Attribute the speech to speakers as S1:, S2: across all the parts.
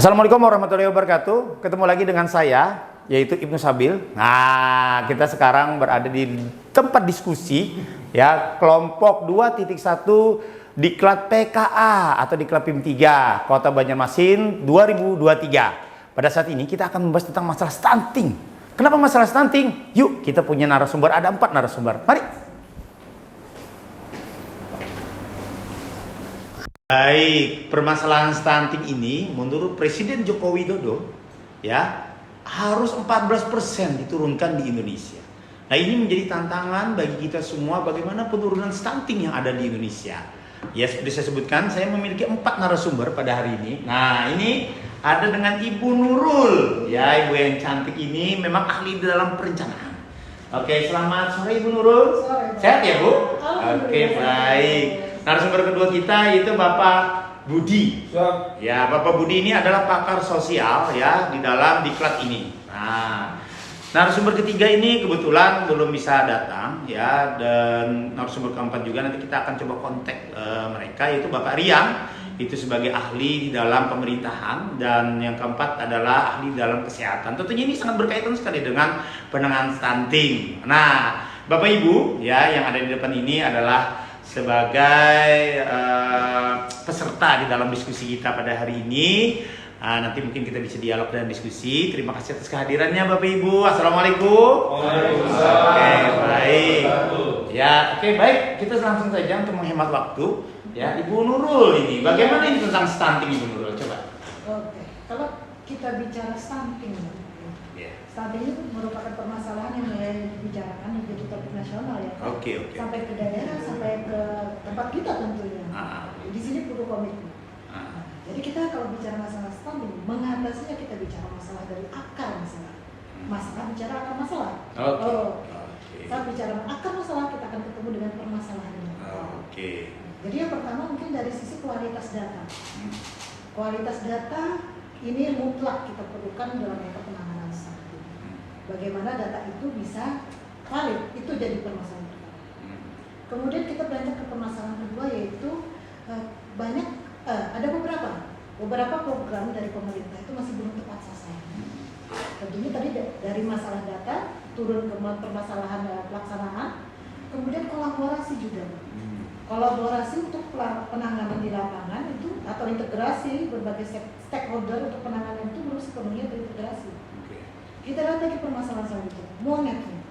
S1: Assalamualaikum warahmatullahi wabarakatuh. Ketemu lagi dengan saya, yaitu Ibnu Sabil. Nah, kita sekarang berada di tempat diskusi ya, kelompok 2.1 Diklat PKA atau Diklat PIM 3 Kota Banjarmasin 2023. Pada saat ini kita akan membahas tentang masalah stunting. Kenapa masalah stunting? Yuk, kita punya narasumber, ada 4 narasumber. Mari. Baik, permasalahan stunting ini menurut Presiden Joko Widodo ya harus 14% diturunkan di Indonesia. Nah, ini menjadi tantangan bagi kita semua bagaimana penurunan stunting yang ada di Indonesia. Ya, seperti saya sebutkan, saya memiliki 4 narasumber pada hari ini. Nah, ini ada dengan Ibu Nurul. Ya, Ibu yang cantik ini memang ahli dalam perencanaan. Oke, selamat sore Ibu Nurul.
S2: Sore.
S1: Sehat ya, Bu? Oke, baik. Narasumber kedua kita yaitu Bapak Budi. Ya, Bapak Budi ini adalah pakar sosial ya di dalam diklat ini. Nah, narasumber ketiga ini kebetulan belum bisa datang ya, dan narasumber keempat juga nanti kita akan coba kontak mereka, yaitu Bapak Riang, itu sebagai ahli di dalam pemerintahan, dan yang keempat adalah ahli dalam kesehatan. Tentunya ini sangat berkaitan sekali dengan penanganan stunting. Nah, Bapak Ibu ya yang ada di depan ini adalah sebagai peserta di dalam diskusi kita pada hari ini. Nanti mungkin kita bisa dialog dan diskusi. Terima kasih atas kehadirannya Bapak Ibu. Assalamualaikum.
S3: Waalaikumsalam.
S1: Oke, baik. Ya, oke, baik. Kita langsung saja untuk menghemat waktu. Ya, Ibu Nurul ini. Bagaimana ini tentang stunting Ibu Nurul? Coba.
S2: Oke, kalau kita bicara stunting, stunting itu merupakan permasalahan yang mulai dibicarakan di topik nasional ya.
S1: Oke.
S2: Sampai ke daerah, sampai ke tempat kita tentunya. Di sini perlu komitmen. Jadi kita kalau bicara masalah stunting, mengatasinya kita bicara masalah dari akar masalah. Masalah bicara akar masalah. Saat bicara akar masalah, kita akan ketemu dengan permasalahannya. Jadi yang pertama mungkin dari sisi kualitas data. Kualitas data ini mutlak kita perlukan dalam rangka penanganan stunting. Bagaimana data itu bisa valid, itu jadi permasalahan pertama. Kemudian kita beranjak ke permasalahan kedua, yaitu ada beberapa program dari pemerintah itu masih belum tepat sasaran. Tentunya tadi dari masalah data turun ke permasalahan pelaksanaan, kemudian kolaborasi juga. Kolaborasi untuk penanganan di lapangan itu atau integrasi berbagai stakeholder untuk penanganan itu belum sepenuhnya terintegrasi. Kita lihat lagi permasalahan selanjutnya, monitoring.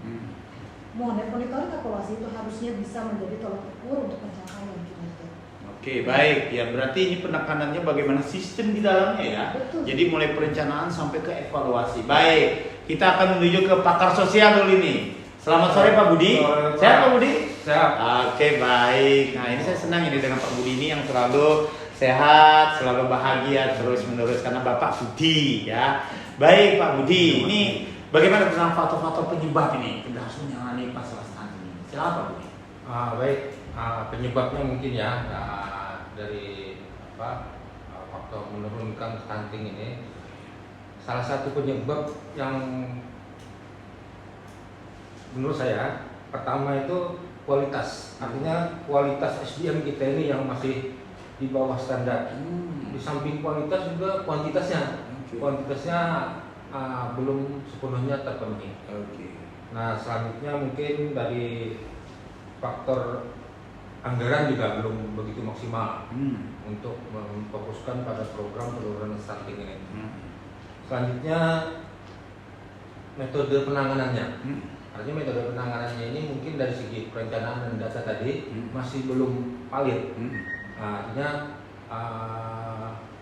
S2: Monitoring evaluasi itu harusnya bisa menjadi tolak ukur untuk pencapaian kinerja.
S1: Oke, baik. Ya, berarti ini penekanannya bagaimana sistem di dalamnya ya.
S2: Betul.
S1: Jadi mulai perencanaan sampai ke evaluasi. Baik, kita akan menuju ke pakar sosial dulu ini. Selamat sore Pak Budi. Sehat Pak Budi?
S3: Sehat.
S1: Oke, baik. Nah, ini saya senang ini dengan Pak Budi ini yang selalu sehat, selalu bahagia terus menerus karena Bapak Budi ya. Baik Pak Budi, ini bagaimana tentang faktor-faktor penyebab ini kita harus menangani masalah stunting ini? Silakan Pak Budi.
S3: Baik, penyebabnya mungkin ya dari faktor menurunkan stunting ini. Salah satu penyebab yang menurut saya pertama itu kualitas, artinya kualitas SDM kita ini yang masih di bawah standar. Di samping kualitas juga kuantitasnya belum sepenuhnya terpenuhi. Nah, selanjutnya mungkin dari faktor anggaran juga belum begitu maksimal untuk memfokuskan pada program penurunan stunting ini. Selanjutnya metode penanganannya. Artinya metode penanganannya ini mungkin dari segi perencanaan dan data tadi masih belum valid. Artinya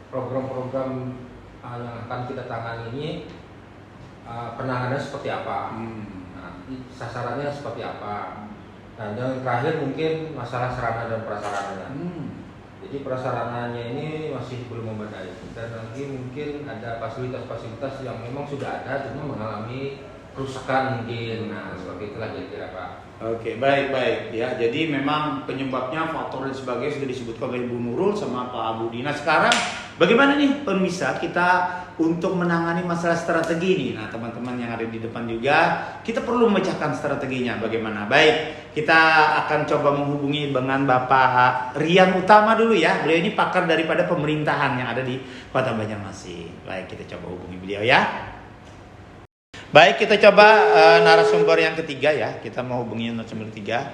S3: program-program yang akan kita tangani ini penanganannya seperti apa, sasarannya seperti apa. Nah, yang terakhir mungkin masalah sarana dan prasarananya. Jadi prasarananya ini masih belum memadai, dan lagi mungkin ada fasilitas-fasilitas yang memang sudah ada cuma mengalami kerusakan mungkin. Nah, seperti itulah kira-kira Pak.
S1: Oke, baik ya. Jadi memang penyebabnya faktor dan sebagainya sudah disebutkan oleh Ibu Nurul sama Pak Budi. Nah, sekarang bagaimana nih pemirsa kita untuk menangani masalah strategi ini? Nah, teman-teman yang ada di depan juga, kita perlu memecahkan strateginya bagaimana. Baik, kita akan coba menghubungi dengan Bapak Rian Utama dulu ya. Beliau ini pakar daripada pemerintahan yang ada di Kota Banjarmasin. Baik, kita coba hubungi beliau ya. Baik, kita coba narasumber yang ketiga ya. Kita mau hubungi narasumber ketiga.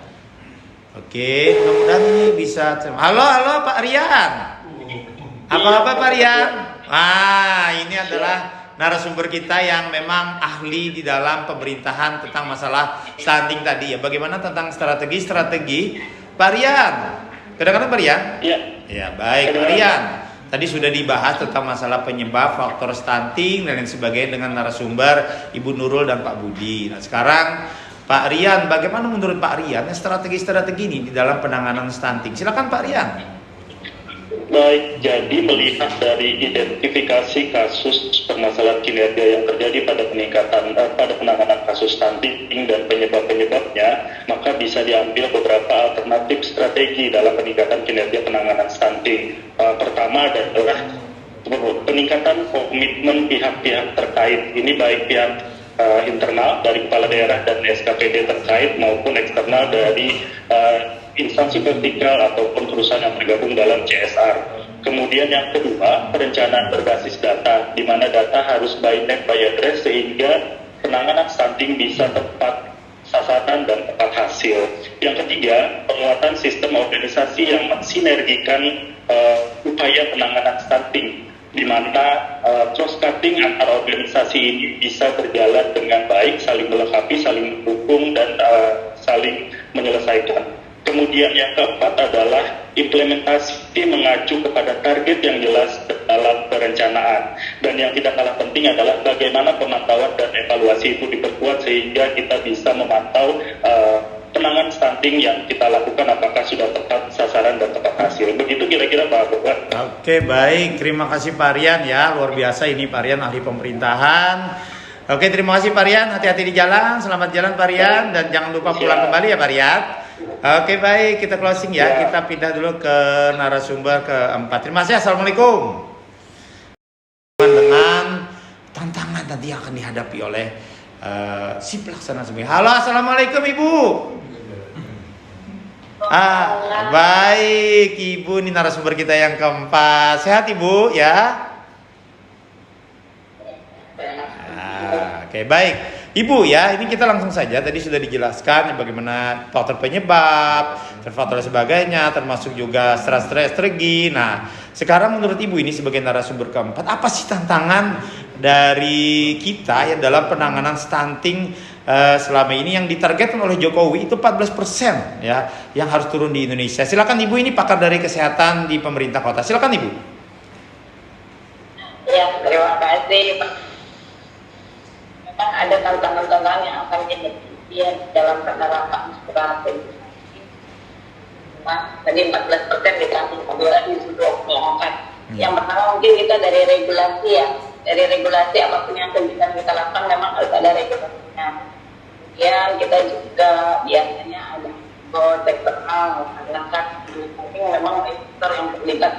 S1: Oke, mudah-mudahan ini bisa. Halo Pak Rian. Apa Pak Rian? Ini adalah narasumber kita yang memang ahli di dalam pemerintahan tentang masalah stunting tadi ya. Bagaimana tentang strategi Pak Rian? Kadang-kadang Pak Rian?
S4: Iya.
S1: Ya, baik Pak Rian. Tadi sudah dibahas tentang masalah penyebab faktor stunting dan lain sebagainya dengan narasumber Ibu Nurul dan Pak Budi. Nah, sekarang Pak Rian, bagaimana menurut Pak Rian strategi-strategi ini di dalam penanganan stunting? Silakan Pak Rian.
S4: Baik, jadi melihat dari identifikasi kasus permasalahan kinerja yang terjadi pada penanganan kasus stunting dan penyebab-penyebabnya, maka bisa diambil beberapa alternatif strategi dalam peningkatan kinerja penanganan stunting. Pertama adalah peningkatan komitmen pihak-pihak terkait. Ini baik pihak internal dari kepala daerah dan SKPD terkait maupun eksternal dari instansi vertikal ataupun perusahaan yang tergabung dalam CSR. Kemudian yang kedua, perencanaan berbasis data, di mana data harus by name by address sehingga penanganan stunting bisa tepat sasaran dan tepat hasil. Yang ketiga, penguatan sistem organisasi yang mensinergikan upaya penanganan stunting, di mana cross cutting antar organisasi ini bisa berjalan dengan baik, saling melengkapi, saling mendukung dan saling menyelesaikan. Kemudian yang keempat adalah implementasi mengacu kepada target yang jelas dalam perencanaan. Dan yang tidak kalah penting adalah bagaimana pemantauan dan evaluasi itu diperkuat sehingga kita bisa memantau penanganan stunting yang kita lakukan apakah sudah tepat sasaran dan tepat hasil. Begitu kira-kira Pak Bupati.
S1: Oke, baik. Terima kasih Pak Rian ya. Luar biasa ini Pak Rian ahli pemerintahan. Oke, terima kasih Pak Rian. Hati-hati di jalan. Selamat jalan Pak Rian dan jangan lupa pulang kembali ya Pak Rian. Oke, baik. Kita closing ya. Kita pindah dulu ke narasumber keempat. Terima kasih. Assalamualaikum. Dengan tantangan tadi yang akan dihadapi oleh si pelaksana semua. Halo, assalamualaikum Ibu. Baik Ibu, ini narasumber kita yang keempat. Sehat Ibu ya? Oke, baik Ibu ya, ini kita langsung saja. Tadi sudah dijelaskan bagaimana faktor penyebab, faktor sebagainya, termasuk juga strategi. Nah, sekarang menurut Ibu ini sebagai narasumber keempat, apa sih tantangan dari kita ya dalam penanganan stunting selama ini yang ditargetkan oleh Jokowi itu 14% ya yang harus turun di Indonesia. Silakan Ibu, ini pakar dari kesehatan di pemerintah kota. Silakan Ibu.
S5: Ya, terima kasih Pak. Memang ada tantangan-tantangan yang akan dihadapi dalam penerapan strategi. Tadi 14% ditanggung kedua di sudah mengangkat. Yang pertama mungkin kita dari regulasi ya. Dari regulasi apapun yang kita lakukan memang harus ada regulasinya. Kemudian kita juga biasanya ada board eksternal, masyarakat, memang sektor yang terlibat.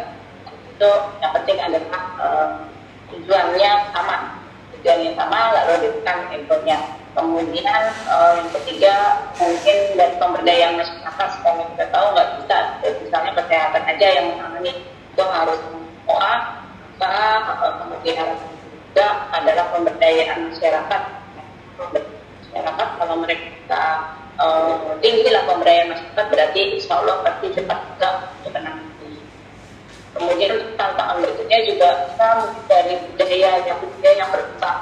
S5: Itu yang penting adalah tujuannya sama, lalu ditekan inputnya. Kemudian yang ketiga mungkin dari pemberdayaan masyarakat supaya kita tahu nggak bisa misalnya kesehatan aja yang menangani, itu harus kemudian juga adalah pemberdayaan masyarakat. Kalau mereka tinggi lah pemberdayaan masyarakat, berarti insya Allah pasti cepat juga untuk menangani. Kemudian tantangan berikutnya juga kita dari budaya yang berkembang.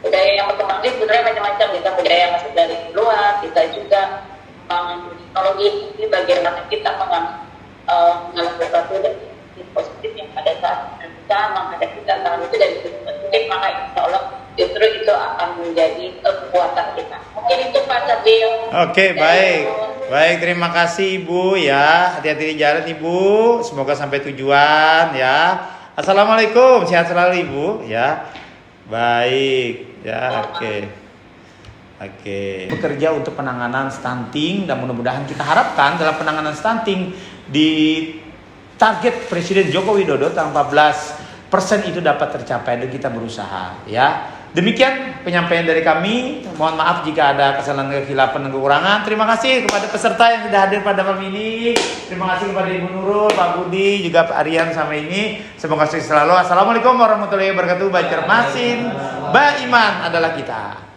S5: Budaya yang berkembang ini sebenarnya macam-macam. Kita budaya yang masuk dari luar, kita juga pengembangan teknologi. Ini bagaimana kita mengambil sesuatu dari positif yang pada saat kita menghadapi tantangan itu dari positif, maka insya Allah justru itu akan menjadi kekuatan kita. Mungkin itu Pak Sabil.
S1: Oke, baik, terima kasih Ibu ya. Hati-hati di jalan Ibu. Semoga sampai tujuan ya. Assalamualaikum, sehat selalu Ibu ya. Baik ya, oke. Bekerja untuk penanganan stunting dan mudah-mudahan kita harapkan dalam penanganan stunting di target Presiden Joko Widodo tanggal 14 itu dapat tercapai dan kita berusaha, ya. Demikian penyampaian dari kami. Mohon maaf jika ada kesalahan, kekhilafan dan kekurangan. Terima kasih kepada peserta yang sudah hadir pada malam ini. Terima kasih kepada Ibu Nurul, Pak Budi, juga Pak Aryan sama ini. Semoga sukses selalu. Assalamualaikum warahmatullahi wabarakatuh. Banjarmasin, Ba Iman adalah kita.